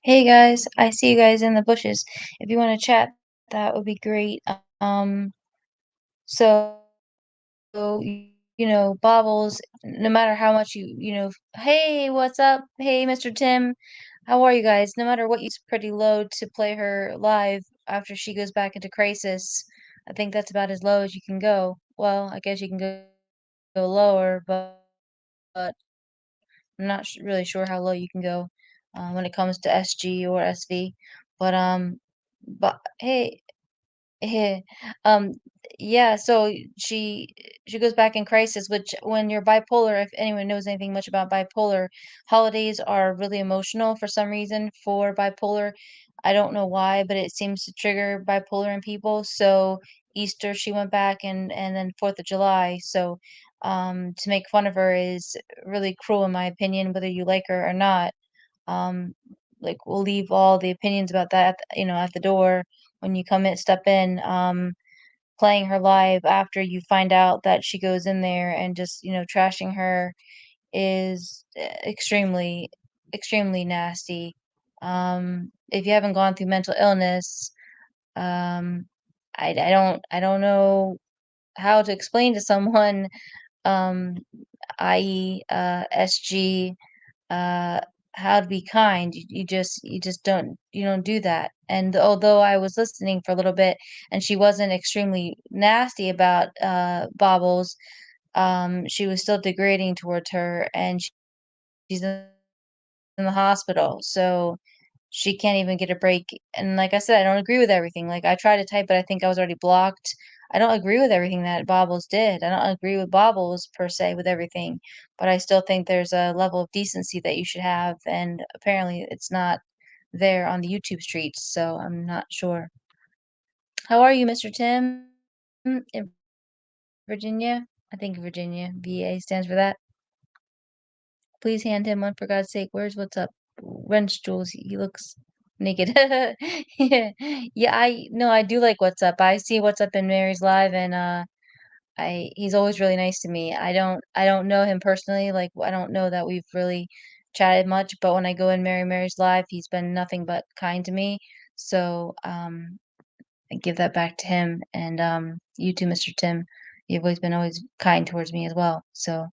Hey guys, I see you guys in the bushes. If you want to chat, that would be great. So Bobbles, no matter how much hey, what's up? Hey, Mr. Tim, how are you guys? No matter what, it's pretty low to play her live after she goes back into crisis. I think that's about as low as you can go. Well, I guess you can go lower, but I'm not really sure how low you can go when it comes to SG or SV. But hey, hey, um, yeah. So she she goes back in crisis. Which when you're bipolar, if anyone knows anything much about bipolar, holidays are really emotional for some reason for bipolar. I don't know why, but it seems to trigger bipolar in people. So Easter, she went back, and then 4th of July. So to make fun of her is really cruel in my opinion, whether you like her or not. Um, like we'll leave all the opinions about that, at the door when you come in, step in. Playing her live after you find out that she goes in there and just, trashing her is extremely, extremely nasty. If you haven't gone through mental illness, um, I don't know how to explain to someone, um, i.e., SG, uh, how to be kind. You just don't do that. And although I was listening for a little bit and she wasn't extremely nasty about Bobbles, she was still degrading towards her, and she's in the hospital. So she can't even get a break. And like I said, I don't agree with everything. Like I tried to type, but I think I was already blocked. I don't agree with everything that Bobbles did. I don't agree with Bobbles per se with everything, but I still think there's a level of decency that you should have, and apparently it's not there on the YouTube streets, so I'm not sure. How are you, Mr. Tim? In Virginia? I think Virginia. VA stands for that. Please hand him one for God's sake. Where's what's up? Wrench Jules. He looks naked. Yeah, yeah. I no, I do like what's up. I see what's up in Mary's live, and I he's always really nice to me. I don't know him personally. Like I don't know that we've really chatted much, but when I go in Mary's live, he's been nothing but kind to me. So I give that back to him, and you too, Mr. Tim. You've always been always kind towards me as well. So.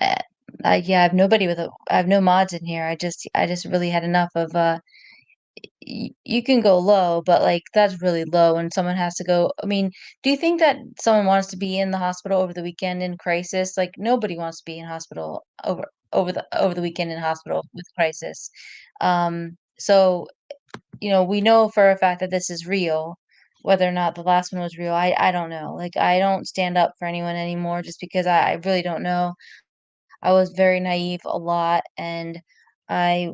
Uh, yeah, I have nobody with I have no mods in here. I just really had enough of you can go low, but like that's really low when someone has to go. I mean, do you think that someone wants to be in the hospital over the weekend in crisis? Like nobody wants to be in hospital over the weekend in hospital with crisis. So, we know for a fact that this is real. Whether or not the last one was real, I don't know. Like, I don't stand up for anyone anymore just because I really don't know. I was very naive a lot, and I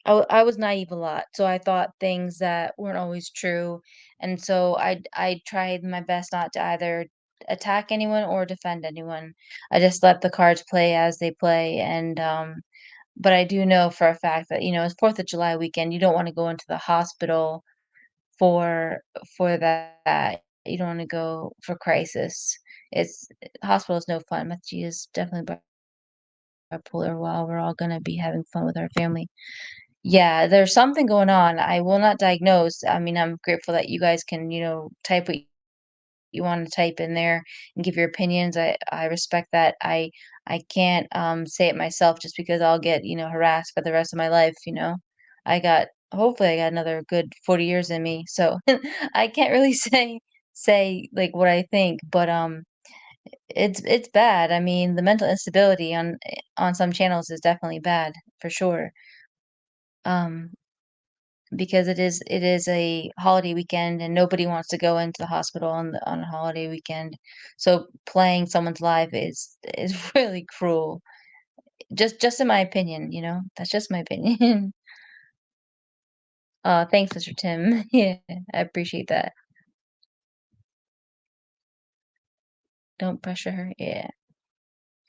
I was naive a lot, so I thought things that weren't always true, and so I tried my best not to either attack anyone or defend anyone. I just let the cards play as they play, and but I do know for a fact that, it's 4th of July weekend, you don't wanna go into the hospital for that. You don't wanna go for crisis. It's Hospital is no fun. My G is definitely bipolar while we're all gonna be having fun with our family. Yeah, there's something going on. I will not diagnose. I mean, I'm grateful that you guys can, type what you want to type in there and give your opinions. I respect that. I can't say it myself just because I'll get, harassed for the rest of my life. I got Hopefully I got another good 40 years in me. So I can't really say like what I think, but it's bad. I mean, the mental instability on some channels is definitely bad for sure. Um because it is a holiday weekend and nobody wants to go into the hospital on a holiday weekend. So playing someone's life is really cruel. Just in my opinion. That's just my opinion. Thanks, Mr. Tim. Yeah, I appreciate that. Don't pressure her. Yeah.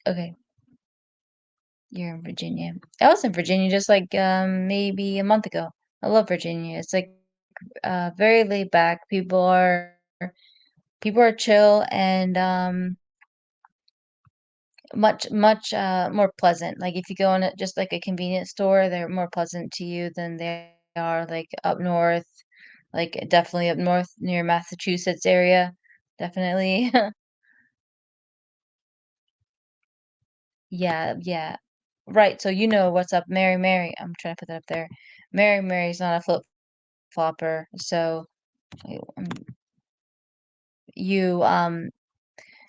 Okay. You're in Virginia. I was in Virginia just like maybe a month ago. I love Virginia. It's like very laid back. People are chill and much, more pleasant. Like, if you go in at just, like, a convenience store, they're more pleasant to you than they are, like, up north, like, definitely up north near Massachusetts area, definitely. Yeah, yeah. Right, so you know what's up, Mary Mary I'm trying to put that up there. Mary Mary's not a flip-flopper, so, you, um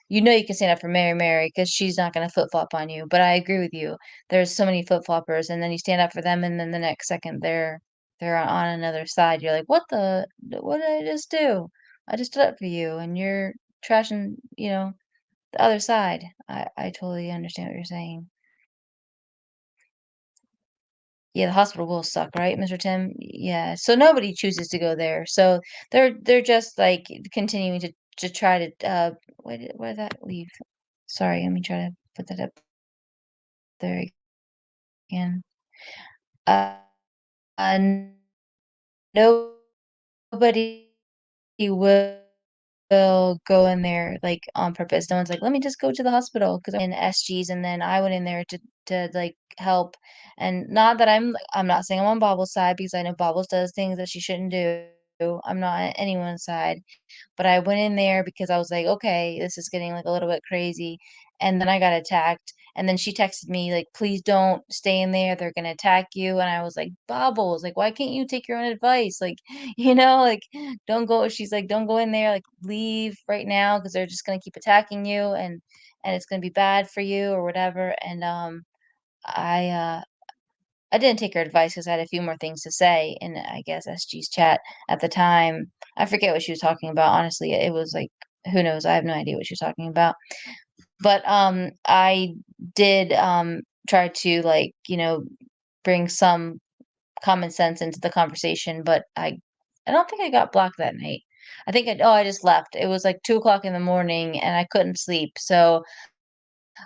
you can stand up for Mary because she's not gonna flip-flop on you, but I agree with you. There's so many flip-floppers, and then you stand up for them, and then the next second, they're on another side. You're like, what did I just do? I just stood up for you, and you're trashing, the other side." I totally understand what you're saying. Yeah, the hospital will suck, right, Mr. Tim? Yeah, so nobody chooses to go there. So they're just, like, continuing to try to, where did that leave? Sorry, let me try to put that up there again. Uh, nobody will go in there, like, on purpose. No one's like, "Let me just go to the hospital because 'cause I'm in SGs," and then I went in there like, help, and not that I'm not saying I'm on Bobbles' side because I know Bobbles does things that she shouldn't do. I'm not on anyone's side. But I went in there because I was like, "Okay, this is getting, like, a little bit crazy," and then I got attacked, and then she texted me, like, "Please don't stay in there, they're gonna attack you," and I was like, "Bobbles, like, why can't you take your own advice?" Like, like, "Don't go," she's like, "Don't go in there, like, leave right now because 'cause they're just gonna keep attacking you, and it's gonna be bad for you," or whatever, and, I, uh I didn't take her advice because I had a few more things to say in, I guess, SG's chat at the time. I forget what she was talking about, honestly, it was like, who knows? I have no idea what she was talking about. But, I did, try to, like, bring some common sense into the conversation, but I don't think I got blocked that night. I just left. It was, like, 2 o'clock in the morning, and I couldn't sleep, so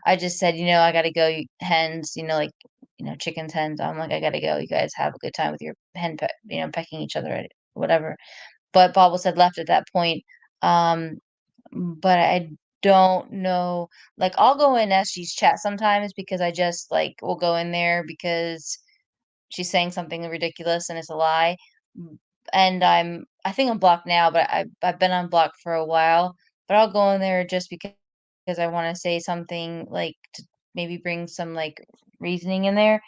I just said, "I gotta go, you hens," like, chickens, hens. I'm like, "I gotta go. You guys have a good time with your pecking each other at whatever." But Bobbles had left at that point. Um, but I don't know. Like, I'll go in SG's chat sometimes because I just like will go in there because she's saying something ridiculous and it's a lie. Mm, And I think I'm blocked now, but I've been unblocked for a while. But I'll go in there just because I want to say something like to maybe bring some like reasoning in there.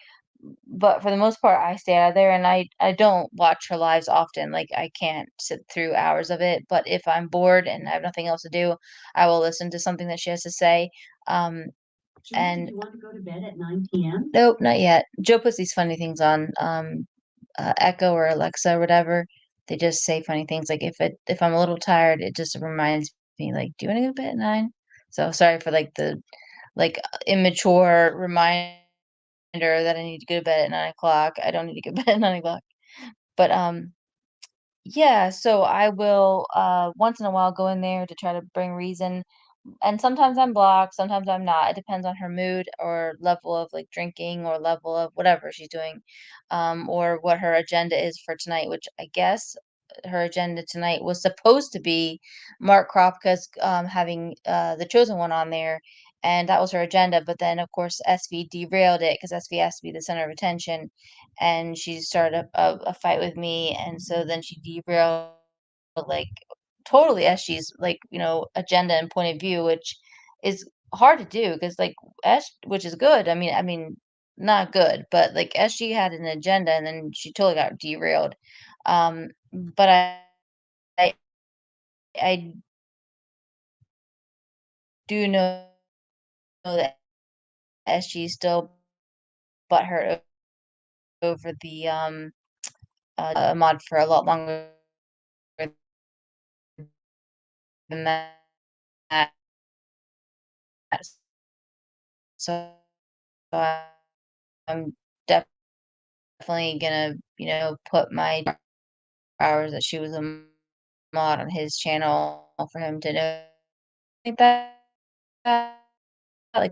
But for the most part, I stay out of there and I don't watch her lives often. Like, I can't sit through hours of it. But if I'm bored and I have nothing else to do, I will listen to something that she has to say. Um, And nope, not yet. Joe puts these funny things on Echo or Alexa or whatever. They just say funny things. Like if I'm a little tired, it just reminds me like, "Do you want to go to bed at 9?" So sorry for like the immature reminder that I need to go to bed at 9 o'clock. I don't need to go to bed at 9 o'clock. But yeah, so I will once in a while go in there to try to bring reason, and sometimes I'm blocked, sometimes I'm not. It depends on her mood or level of like drinking or level of whatever she's doing, or what her agenda is for tonight, which I guess her agenda tonight was supposed to be Mark Kropka's having the chosen one on there, and that was her agenda. But then, of course, SV derailed it because SV has to be the center of attention, and she started a fight with me, and so then she derailed like totally SG's like, agenda and point of view, which is hard to do because like which is good. I mean, not good, but like SG had an agenda and then she totally got derailed. But I, I do know that SG still butthurt over the mod for a lot longer than that. So I'm definitely gonna, put my hours that she was a mod on his channel for him to know like that. Like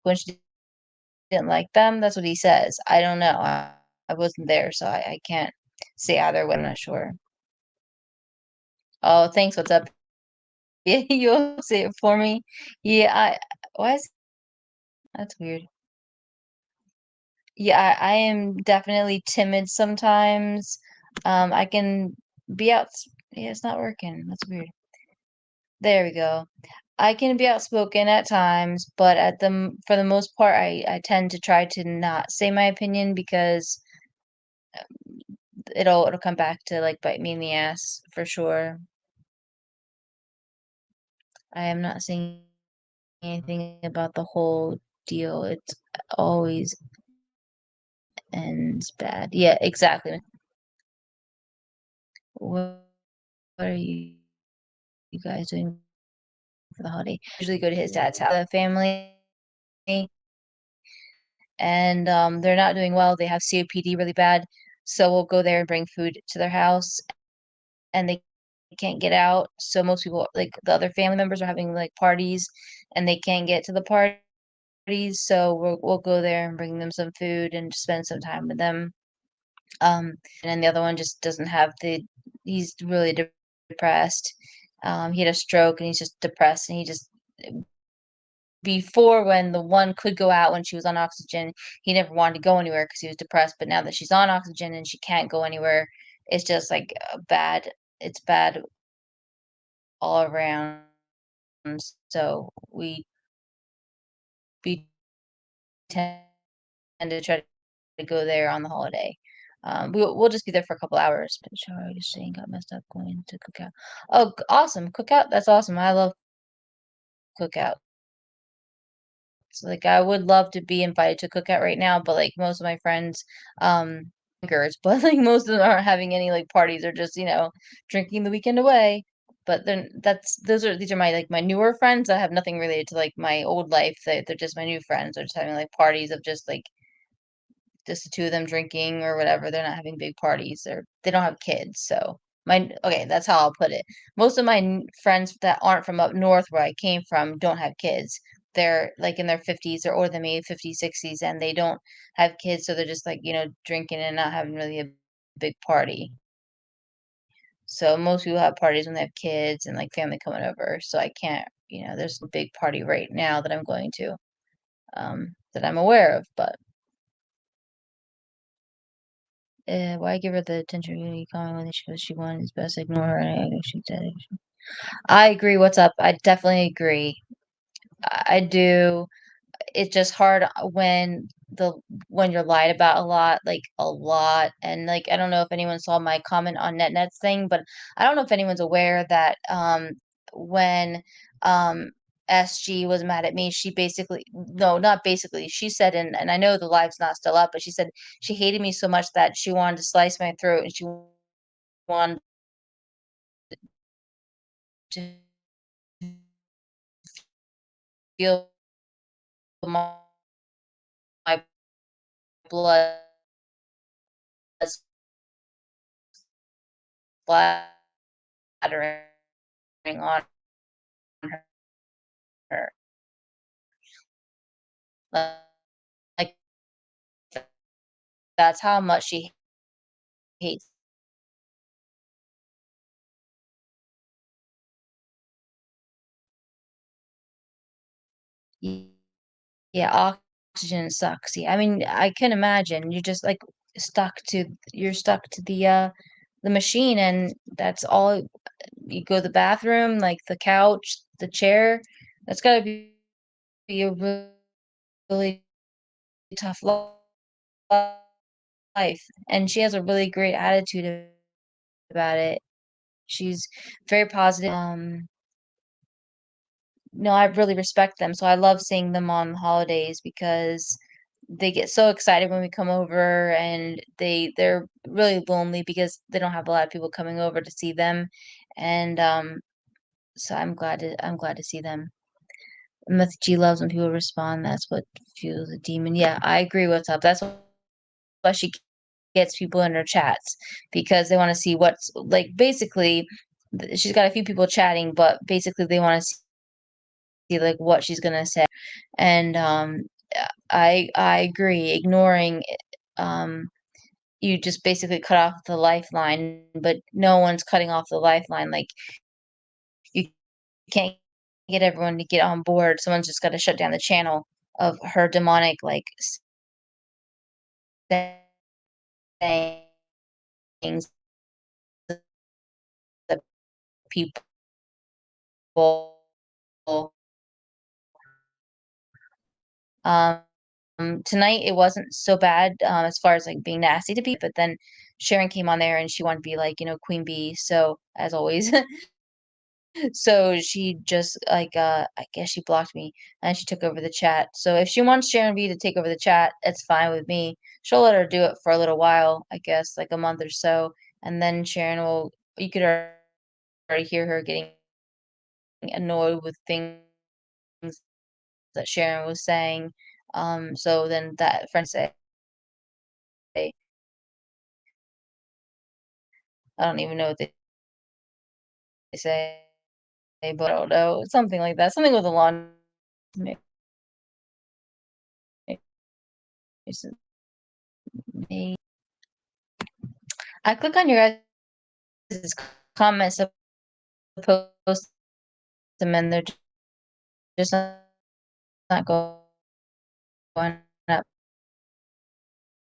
when she didn't like them, that's what he says. I don't know. I wasn't there, so I can't say either way. I'm not sure. Oh, thanks. What's up? Yeah, you'll say it for me. Yeah, why is that's weird. Yeah, I am definitely timid sometimes. I can be out. Yeah, it's not working. That's weird. There we go. I can be outspoken at times, but for the most part, I tend to try to not say my opinion because it'll come back to like bite me in the ass for sure. I am not saying anything about the whole deal. It's always ends bad. Yeah, exactly. What are you guys doing for the holiday? Usually go to his dad's house, the family, and they're not doing well. They have COPD really bad, so we'll go there and bring food to their house, and they can't get out. So most people, like the other family members, are having like parties, and they can't get to the parties. So we'll go there and bring them some food and spend some time with them. And then the other one just doesn't have the. He's really depressed. He had a stroke, and he's just depressed, and he just before when the one could go out when she was on oxygen, he never wanted to go anywhere because he was depressed. But now that she's on oxygen and she can't go anywhere, it's just like bad. It's bad all around. So we tend to try to go there on the holiday. We'll just be there for a couple hours. But sure, just saying, got messed up going to cookout. Oh, awesome cookout! That's awesome. I love cookout. So, like, I would love to be invited to a cookout right now, but, like, most of my friends, drinkers, but, like, most of them aren't having any, like, parties or just, drinking the weekend away. But then these are my, like, my newer friends that have nothing related to, like, my old life. They're just my new friends. They're just having, like, parties of just the 2 of them drinking or whatever. They're not having big parties or they don't have kids. So okay, that's how I'll put it. Most of my friends that aren't from up north where I came from don't have kids. They're like in their 50s or older than me, 50s, 60s, and they don't have kids. So they're just like, drinking and not having really a big party. So most people have parties when they have kids and like family coming over. So I can't, there's a big party right now that I'm going to, that I'm aware of, but why give her the attention you comment when she won? It's best ignore her. I know she did. I agree. What's up? I definitely agree. I do. It's just hard when you're lied about a lot, like a lot, and like I don't know if anyone saw my comment on NetNet's thing, but I don't know if anyone's aware that when um SG was mad at me. She basically no, not basically. She said, and I know the live's not still up, but she said she hated me so much that she wanted to slice my throat and she wanted to feel my blood splattering on her. Like, that's how much she hates. Y Yeah, oxygen sucks. Yeah, I mean, I can imagine. You're just, like, stuck to the machine, and that's all you go to the bathroom, like, the couch, the chair. That's gotta be a really tough life, and she has a really great attitude about it. She's very positive. No, I really respect them, so I love seeing them on holidays because they get so excited when we come over, and they're really lonely because they don't have a lot of people coming over to see them, and, so I'm glad to see them. Myth G loves when people respond, that's what fuels a demon. Yeah, I agree with that. That's why she gets people in her chats because they wanna see what's like, basically, she's got a few people chatting, but basically they wanna see, like, what she's gonna say, and, I agree, ignoring it, you just basically cut off the lifeline, but no one's cutting off the lifeline, like, you can't get everyone to get on board, someone's just gotta shut down the channel of her demonic, like, sayings that people um, tonight it wasn't so bad, as far as, like, being nasty to people, but then Sharon came on there and she wanted to be like, Queen bee, so as always. So she just, like, I guess she blocked me and she took over the chat. So if she wants Sharon B to take over the chat, it's fine with me. She'll let her do it for a little while, I guess, like a month or so, and then Sharon will you could already hear her getting annoyed with things that Sharon was saying. So then that friend say, I don't even know what they say, but I don't know, something like that, something with a lawn. I click on your guys' comments to post them, and they're just not going up.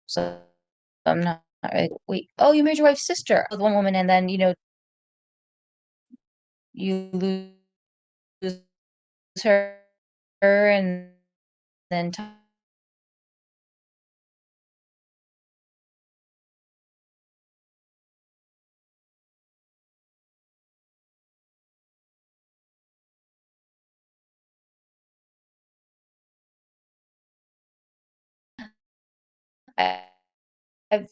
So I'm not really, wait. Oh, you married your wife's sister with one woman, and then you lose her, and then I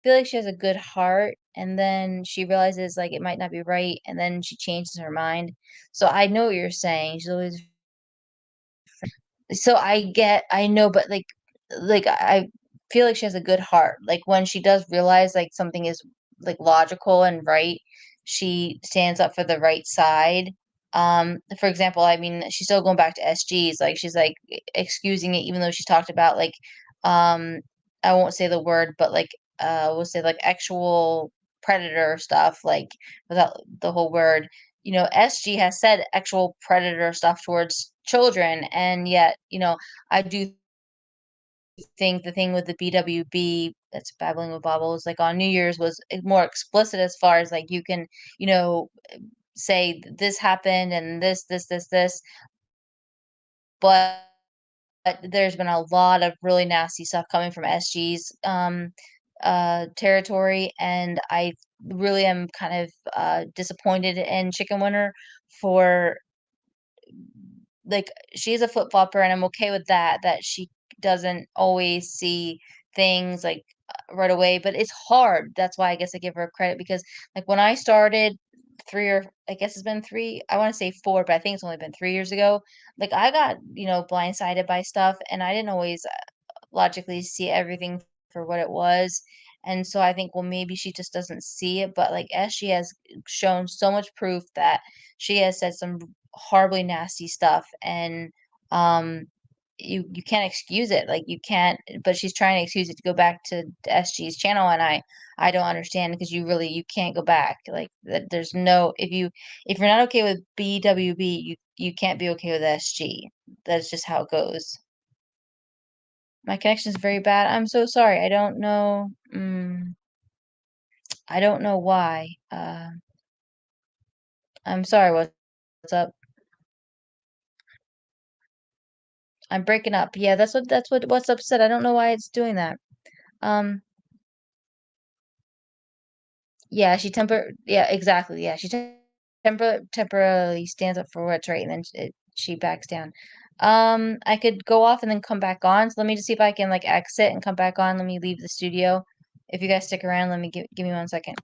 feel like she has a good heart, and then she realizes, like, it might not be right, and then she changes her mind. So I know what you're saying. She's always so I know, but, like, I feel like she has a good heart. Like, when she does realize, like, something is, like, logical and right, she stands up for the right side. For example, I mean, she's still going back to SGs, like, she's, like, excusing it even though she's talked about, like, um, I won't say the word, but, like, we'll say, like, actual predator stuff, like, without the whole word. SG has said actual predator stuff towards children, and yet, I do think the thing with the BWB that's babbling with bobbles, like on New Year's, was more explicit as far as like you can, you know, say this happened and this, but there's been a lot of really nasty stuff coming from SG's territory, and I really am kind of disappointed in Chicken Winter for like, she's a flip-flopper, and I'm okay with that, that she doesn't always see things, like, right away, but it's hard. That's why I guess I give her credit because, like, when I started 3 or I guess it's been 3, I wanna say 4, but I think it's only been 3 years ago, like, I got, blindsided by stuff, and I didn't always logically see everything for what it was. And so I think, well, maybe she just doesn't see it. But like, as she has shown so much proof that she has said some horribly nasty stuff, and um, you can't excuse it. Like you can't. But she's trying to excuse it to go back to SG's channel, and I don't understand because you can't go back. Like that, there's no if you're not okay with BWB, you can't be okay with SG. That's just how it goes. My connection is very bad. I'm so sorry. I don't know why. I'm sorry. What's up? I'm breaking up. Yeah, that's what what's up said. I don't know why it's doing that. Um, yeah, yeah, exactly. Yeah, she temporarily stands up for what's right, and then she backs down. I could go off and then come back on. So let me just see if I can like exit and come back on. Let me leave the studio. If you guys stick around, let me give me 1 second.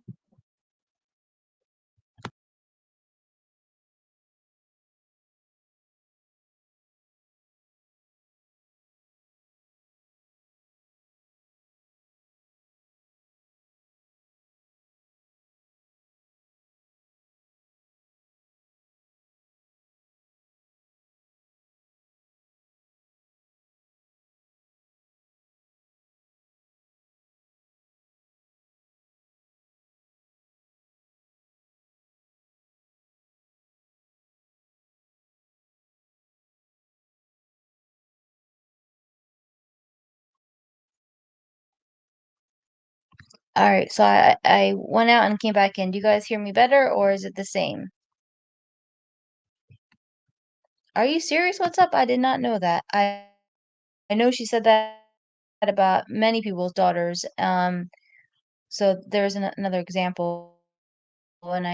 All right, so I went out and came back in. Do you guys hear me better or is it the same? Are you serious? What's up? I did not know that. I know she said that about many people's daughters. So there's another example, and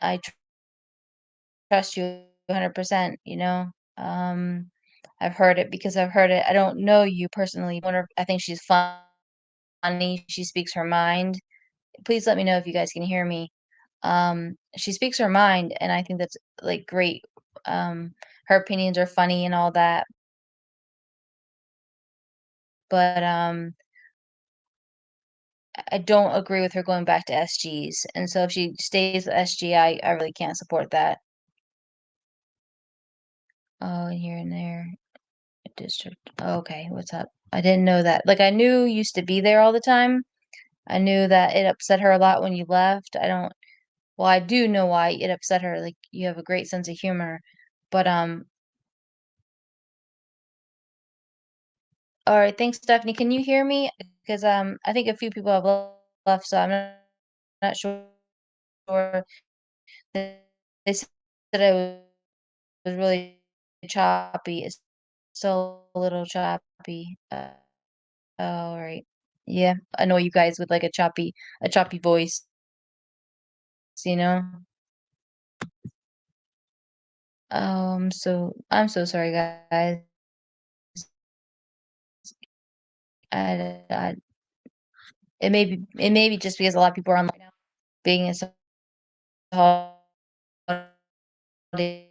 I trust you 100%, I've heard it because I've heard it. I don't know you personally. Wonder I think she's funny. She speaks her mind. Please let me know if you guys can hear me. She speaks her mind, and I think that's like great. Her opinions are funny and all that, but I don't agree with her going back to SG's. And so if she stays with SG, I really can't support that. Oh, and here and there, district. Okay, what's up? I didn't know that. Like I knew you used to be there all the time. I knew that it upset her a lot when you left. I don't. Well, I do know why it upset her. Like you have a great sense of humor, but all right, thanks, Stephanie. Can you hear me? Because I think a few people have left, so I'm not sure. They said it was really choppy. It's still a little choppy. All right. Yeah, I know you guys with like a choppy voice, you know? So I'm so sorry, guys. I it may be just because a lot of people are on right now, being it's a holiday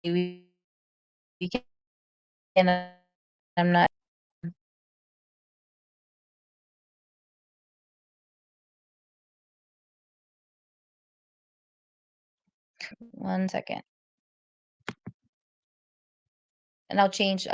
weekend. I'm not 1 second, and I'll change